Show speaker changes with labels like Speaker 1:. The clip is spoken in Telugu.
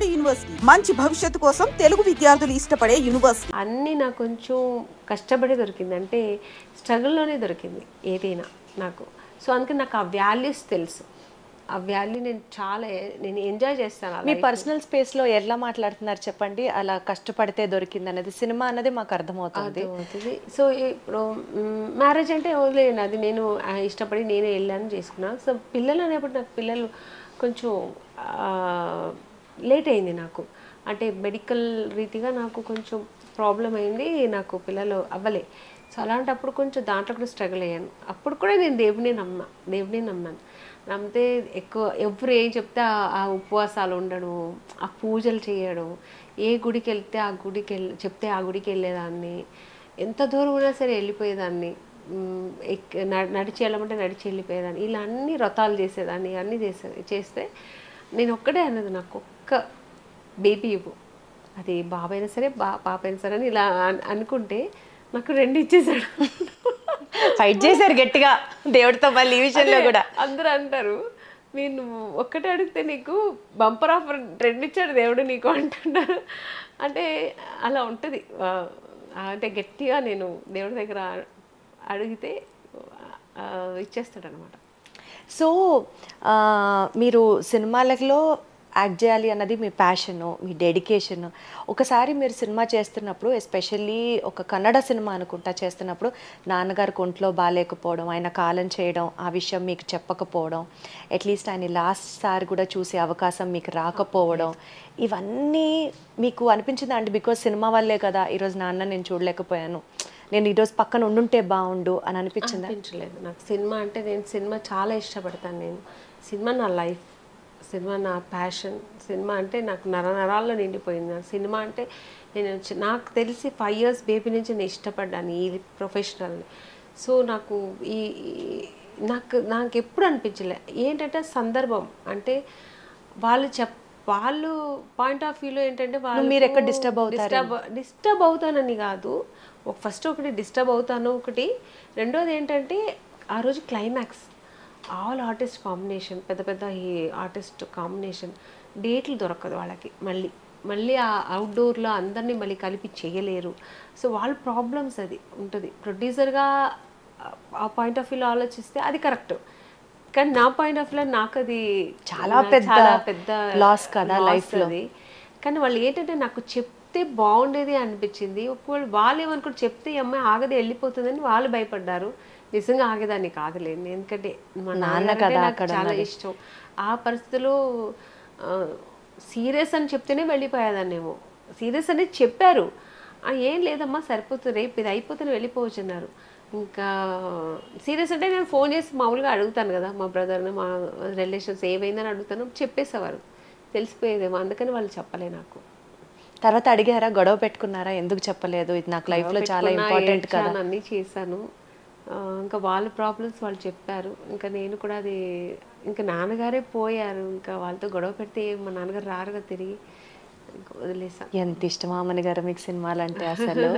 Speaker 1: విజయవాడ యూనివర్సిటీ మంచి భవిష్యత్తు కోసం తెలుగు విద్యార్థులు ఇష్టపడే యూనివర్సిటీ.
Speaker 2: అన్నీ నాకు కొంచెం కష్టపడి దొరికింది, అంటే స్ట్రగుల్లోనే దొరికింది ఏదైనా నాకు. సో అందుకని నాకు ఆ వాల్యూస్ తెలుసు, ఆ వాల్యూ నేను ఎంజాయ్ చేస్తాను.
Speaker 3: మీ పర్సనల్ స్పేస్లో ఎలా మాట్లాడుతున్నారు చెప్పండి, అలా కష్టపడితే దొరికింది అనేది సినిమా అనేది మాకు అర్థమవుతుంది.
Speaker 2: సో ఇప్పుడు మ్యారేజ్ అంటే వదిలేయండి, అది నేను ఇష్టపడి నేనే వెళ్ళాను చేసుకున్నాను. సో పిల్లలు అనేప్పుడు నాకు పిల్లలు కొంచెం లేట్ అయింది నాకు, అంటే మెడికల్ రీతిగా నాకు కొంచెం ప్రాబ్లం అయింది, నాకు పిల్లలు అవ్వలే. సో అలాంటప్పుడు కొంచెం దాంట్లో కూడా స్ట్రగుల్ అయ్యాను. అప్పుడు కూడా నేను దేవుడిని నమ్మాను. నమ్మితే ఎక్కువ ఎవరు ఏం చెప్తే ఆ ఉపవాసాలు ఉండడం, ఆ పూజలు చేయడం, ఏ గుడికి వెళ్తే చెప్తే ఆ గుడికి వెళ్ళేదాన్ని, ఎంత దూరం ఉన్నా సరే వెళ్ళిపోయేదాన్ని, నడిచి వెళ్ళమంటే నడిచి వెళ్ళిపోయేదాన్ని, ఇలా అన్ని వ్రతాలు చేసేదాన్ని, అన్నీ చేస్తే నేను ఒక్కడే అన్నది, నాకు ఒక్క బేబీ ఇవ్వు, అది బాబు అయినా సరే పాప అయినా సరే అని ఇలా అనుకుంటే నాకు 2 ఇచ్చేసాడు.
Speaker 3: ఫైట్ చేశారు గట్టిగా దేవుడితో. మళ్ళీ ఈ విషయంలో కూడా
Speaker 2: అందరూ అంటారు, నేను ఒక్కటే అడిగితే నీకు బంపర్ ఆఫర్ 2 ఇచ్చాడు దేవుడు నీకు అంటున్నారు. అంటే అలా ఉంటుంది, అంటే గట్టిగా నేను దేవుడి దగ్గర అడిగితే ఇచ్చేస్తాడు అనమాట.
Speaker 3: సో మీరు సినిమాలలో యాక్ట్ చేయాలి అన్నది మీ ప్యాషను, మీ డెడికేషన్. ఒకసారి మీరు సినిమా చేస్తున్నప్పుడు, ఎస్పెషల్లీ ఒక కన్నడ సినిమా అనుకుంటా చేస్తున్నప్పుడు, నాన్నగారికి ఒంట్లో బాగాలేకపోవడం, ఆయన కాలం చేయడం, ఆ విషయం మీకు చెప్పకపోవడం, అట్లీస్ట్ ఆయన లాస్ట్ సారి కూడా చూసే అవకాశం మీకు రాకపోవడం, ఇవన్నీ మీకు అనిపించిందా అండి? బికాజ్ సినిమా వల్లే కదా ఈరోజు నాన్న నేను చూడలేకపోయాను, నేను ఈరోజు పక్కన ఉండుంటే బాగుండు అని
Speaker 2: అనిపించలేదు నాకు. సినిమా అంటే నేను సినిమా చాలా ఇష్టపడతాను. నేను సినిమా నా లైఫ్, సినిమా నా ప్యాషన్. సినిమా అంటే నాకు నరాల్లో నిండిపోయింది. నాకు సినిమా అంటే నాకు తెలిసి 5 years బేబీ నుంచి నేను ఇష్టపడ్డాను ఈ ప్రొఫెషనల్ని. సో నాకు నాకు ఎప్పుడు అనిపించలే. ఏంటంటే సందర్భం, అంటే వాళ్ళు పాయింట్ ఆఫ్ వ్యూలో ఏంటంటే
Speaker 3: మీరు ఎక్కడ
Speaker 2: డిస్టర్బ్ అవుతానని కాదు. ఫస్ట్ ఒకటి డిస్టర్బ్ అవుతాను, ఒకటి. రెండోది ఏంటంటే ఆ రోజు క్లైమాక్స్, ఆల్ ఆర్టిస్ట్ కాంబినేషన్, పెద్ద ఆర్టిస్ట్ కాంబినేషన్, డేట్లు దొరకదు వాళ్ళకి. మళ్ళీ ఆ అవుట్డోర్లో అందరినీ మళ్ళీ కలిపి చేయలేరు. సో వాళ్ళ ప్రాబ్లమ్స్ అది ఉంటుంది. ప్రొడ్యూసర్గా ఆ పాయింట్ ఆఫ్ వ్యూలో ఆలోచిస్తే అది కరెక్ట్, కానీ నా పాయింట్ ఆఫ్ వ్యూలో నాకు అది
Speaker 3: చాలా పెద్ద లాస్ కదా లైఫ్లో.
Speaker 2: అది కానీ వాళ్ళు ఏంటంటే నాకు చెప్తే బాగుండేది అనిపించింది. ఒకవేళ వాళ్ళు ఏమనుకుంటే చెప్తే ఈ అమ్మాయి ఆగదే వెళ్ళిపోతుందని వాళ్ళు భయపడ్డారు. నిజంగా ఆగేదాన్ని కాదులేండి, ఎందుకంటే మా నాన్న కదా నాకు చాలా ఇష్టం. ఆ పరిస్థితిలో సీరియస్ అని చెప్తేనే వెళ్ళిపోయేదాన్నేమో. సీరియస్ అనేది చెప్పారు, ఏం లేదమ్మా సరిపోతుంది, రేపు ఇది అయిపోతేనే వెళ్ళిపోవచ్చు అన్నారు. ఇంకా సీరియస్ అంటే నేను ఫోన్ చేసి మామూలుగా అడుగుతాను కదా, మా బ్రదర్ని, మా రిలేషన్స్ ఏమైందని అడుగుతాను, చెప్పేసేవారు, తెలిసిపోయేదేమో. అందుకని వాళ్ళు చెప్పలే నాకు.
Speaker 3: తర్వాత అడిగారా, గొడవ పెట్టుకున్నారా, ఎందుకు చెప్పలేదు, ఇది నాకు లైఫ్లో చాలా ఇంపార్టెంట్ కదా?
Speaker 2: అన్నీ చేశాను. ఇంకా వాళ్ళ ప్రాబ్లమ్స్ వాళ్ళు చెప్పారు. ఇంకా నేను కూడా అది, ఇంకా నాన్నగారే పోయారు, ఇంకా వాళ్ళతో గొడవ పెడితే మా నాన్నగారు రారుగా తిరిగి, ఇంకా వదిలేసా.
Speaker 3: ఎంత ఇష్టమా అమ్మని గారు మీకు సినిమాలు అంటే అసలు.